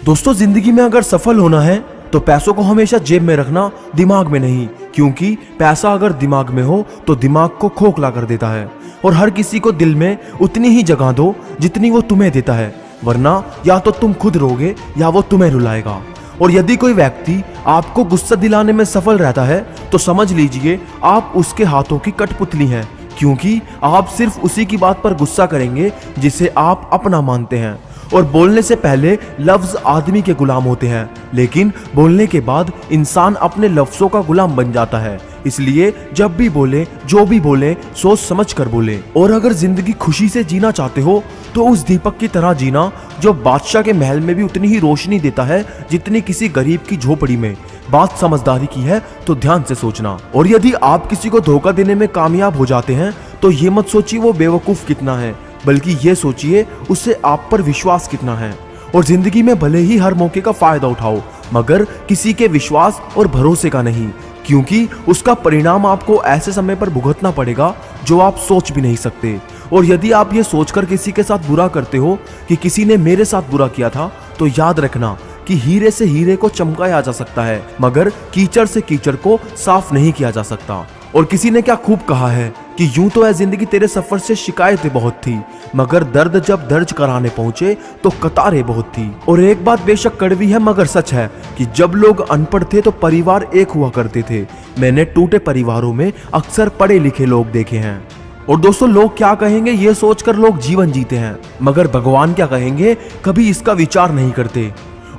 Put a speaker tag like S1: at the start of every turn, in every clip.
S1: दोस्तों, जिंदगी में अगर सफल होना है तो पैसों को हमेशा जेब में रखना, दिमाग में नहीं। क्योंकि पैसा अगर दिमाग में हो तो दिमाग को खोखला कर देता है। और हर किसी को दिल में उतनी ही जगह दो जितनी वो तुम्हें देता है, वरना या तो तुम खुद रोगे या वो तुम्हें रुलाएगा। और यदि कोई व्यक्ति आपको गुस्सा दिलाने में सफल रहता है तो समझ लीजिए आप उसके हाथों की कठपुतली हैं। क्योंकि आप सिर्फ उसी की बात पर गुस्सा करेंगे जिसे आप अपना मानते हैं। और बोलने से पहले लफ्ज आदमी के गुलाम होते हैं, लेकिन बोलने के बाद इंसान अपने लफ्जों का गुलाम बन जाता है। इसलिए जब भी बोले, जो भी बोले, सोच समझ कर बोले। और अगर जिंदगी खुशी से जीना चाहते हो तो उस दीपक की तरह जीना जो बादशाह के महल में भी उतनी ही रोशनी देता है जितनी किसी गरीब की झोपड़ी में। बात समझदारी की है तो ध्यान से सोचना। और यदि आप किसी को धोखा देने में कामयाब हो जाते हैं तो ये मत सोचिए वो बेवकूफ कितना है, बल्कि ये सोचिए उससे आप पर विश्वास कितना है। और जिंदगी में भले ही हर मौके का फायदा उठाओ, मगर किसी के विश्वास और भरोसे का नहीं, क्योंकि उसका परिणाम आपको ऐसे समय पर भुगतना पड़ेगा जो आप सोच भी नहीं सकते। और यदि आप ये सोचकर किसी के साथ बुरा करते हो कि किसी ने मेरे साथ बुरा किया था, तो याद रखना कि हीरे से हीरे को चमकाया जा सकता है, मगर कीचड़ से कीचड़ को साफ नहीं किया जा सकता। और किसी ने क्या खूब कहा है कि यूं तो है जिंदगी तेरे सफर से शिकायतें बहुत थी, मगर दर्द जब दर्ज कराने पहुंचे तो कतारें बहुत थी। और एक बात बेशक कड़वी है मगर सच है कि जब लोग अनपढ़ थे तो परिवार एक हुआ करते थे। मैंने टूटे परिवारों में अक्सर पढ़े लिखे लोग देखे हैं। और दोस्तों, लोग क्या कहेंगे ये सोचकर लोग जीवन जीते हैं, मगर भगवान क्या कहेंगे कभी इसका विचार नहीं करते।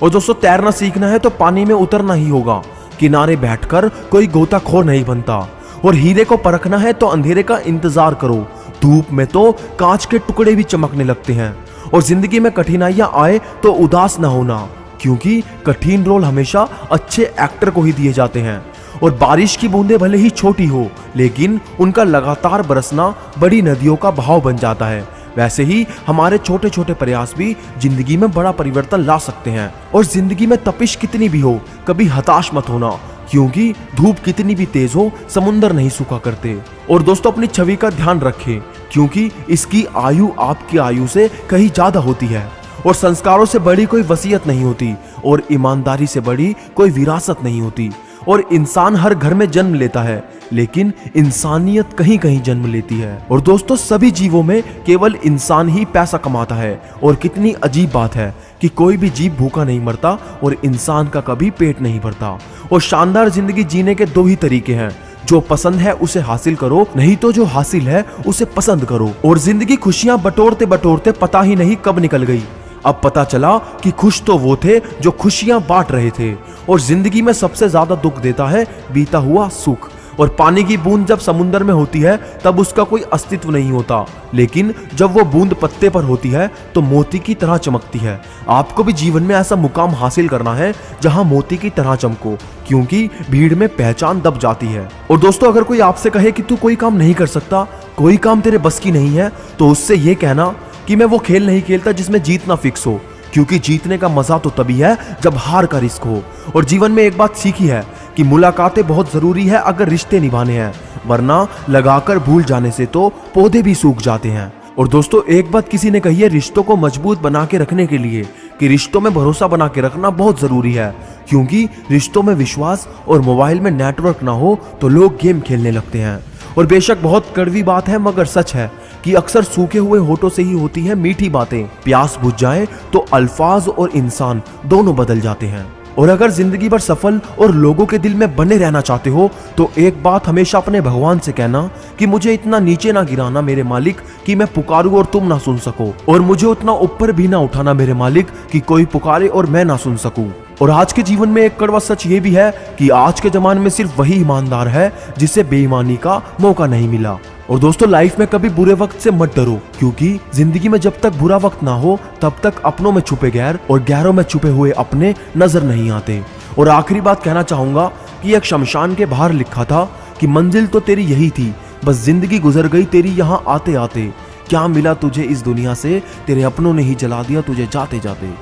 S1: और दोस्तों, तैरना सीखना है तो पानी में उतरना ही होगा, किनारे बैठकर कोई गोताखोर नहीं बनता। और हीरे को परखना है तो अंधेरे का इंतजार करो, धूप में तो कांच के टुकड़े भी चमकने लगते हैं। और जिंदगी में कठिनाइयां आए तो उदास ना होना, क्योंकि कठिन रोल हमेशा अच्छे एक्टर को ही दिए जाते हैं। और बारिश की बूंदें भले ही छोटी हो, लेकिन उनका लगातार बरसना बड़ी नदियों का बहाव बन जाता है। वैसे ही हमारे छोटे छोटे प्रयास भी जिंदगी में बड़ा परिवर्तन ला सकते हैं। और जिंदगी में तपिश कितनी भी हो, कभी हताश मत होना, क्योंकि धूप कितनी भी तेज हो समुंदर नहीं सूखा करते। और दोस्तों, अपनी छवि का ध्यान रखें, क्योंकि इसकी आयु आपकी आयु से कहीं ज्यादा होती है। और संस्कारों से बड़ी कोई वसीयत नहीं होती, और ईमानदारी से बड़ी कोई विरासत नहीं होती। और इंसान हर घर में जन्म लेता है, लेकिन इंसानियत कहीं कहीं जन्म लेती है। और दोस्तों, सभी जीवों में केवल इंसान ही पैसा कमाता है। और कितनी अजीब बात है कि कोई भी जीव भूखा नहीं मरता और इंसान का कभी पेट नहीं भरता। और शानदार जिंदगी जीने के दो ही तरीके हैं, जो पसंद है उसे हासिल करो, नहीं तो जो हासिल है उसे पसंद करो। और जिंदगी खुशियां बटोरते बटोरते पता ही नहीं कब निकल गई। अब पता चला कि खुश तो वो थे जो खुशियां बांट रहे थे। और जिंदगी में सबसे ज्यादा दुख देता है बीता हुआ सुख। और पानी की बूंद जब समुंदर में होती है तब उसका कोई अस्तित्व नहीं होता, लेकिन जब वो बूंद पत्ते पर होती है तो मोती की तरह चमकती है। आपको भी जीवन में ऐसा मुकाम हासिल करना है जहां मोती की तरह चमको, क्योंकि भीड़ में पहचान दब जाती है। और दोस्तों, अगर कोई आपसे कहे कि तू कोई काम नहीं कर सकता, कोई काम तेरे बस की नहीं है, तो उससे ये कहना कि मैं वो खेल नहीं खेलता जिसमें जीतना फिक्स हो, क्योंकि जीतने का मजा तो तभी है जब हार का रिस्क हो। और जीवन में एक बात सीखी है कि मुलाकातें बहुत जरूरी है अगर रिश्ते निभाने हैं, वरना लगाकर भूल जाने से तो पौधे भी सूख जाते हैं। और दोस्तों, एक बात किसी ने कही है रिश्तों को मजबूत बना के रखने के लिए, कि रिश्तों में भरोसा बना के रखना बहुत जरूरी है। क्योंकि रिश्तों में विश्वास और मोबाइल में नेटवर्क ना हो तो लोग गेम खेलने लगते हैं। और बेशक बहुत कड़वी बात है मगर सच है कि अक्सर सूखे हुए होठों से ही होती है मीठी बातें। प्यास बुझ जाए तो अल्फाज और इंसान दोनों बदल जाते हैं। और अगर जिंदगी भर सफल और लोगों के दिल में बने रहना चाहते हो तो एक बात हमेशा अपने भगवान से कहना कि मुझे इतना नीचे ना गिराना मेरे मालिक कि मैं पुकारूं और तुम ना सुन सको, और मुझे उतना ऊपर भी ना उठाना मेरे मालिक कि कोई पुकारे और मैं ना सुन सकूं। और आज के जीवन में एक कड़वा सच ये भी है कि आज के जमाने में सिर्फ वही ईमानदार है जिसे बेईमानी का मौका नहीं मिला। और दोस्तों, लाइफ में कभी बुरे वक्त से मत डरो, क्योंकि जिंदगी में जब तक बुरा वक्त ना हो तब तक अपनों में छुपे गैर और गैरों में छुपे हुए अपने नजर नहीं आते। और आखिरी बात कहना चाहूंगा कि एक शमशान के बाहर लिखा था कि मंजिल तो तेरी यही थी, बस जिंदगी गुजर गई तेरी यहाँ आते आते। क्या मिला तुझे इस दुनिया से, तेरे अपनों ने ही जला दिया तुझे जाते जाते।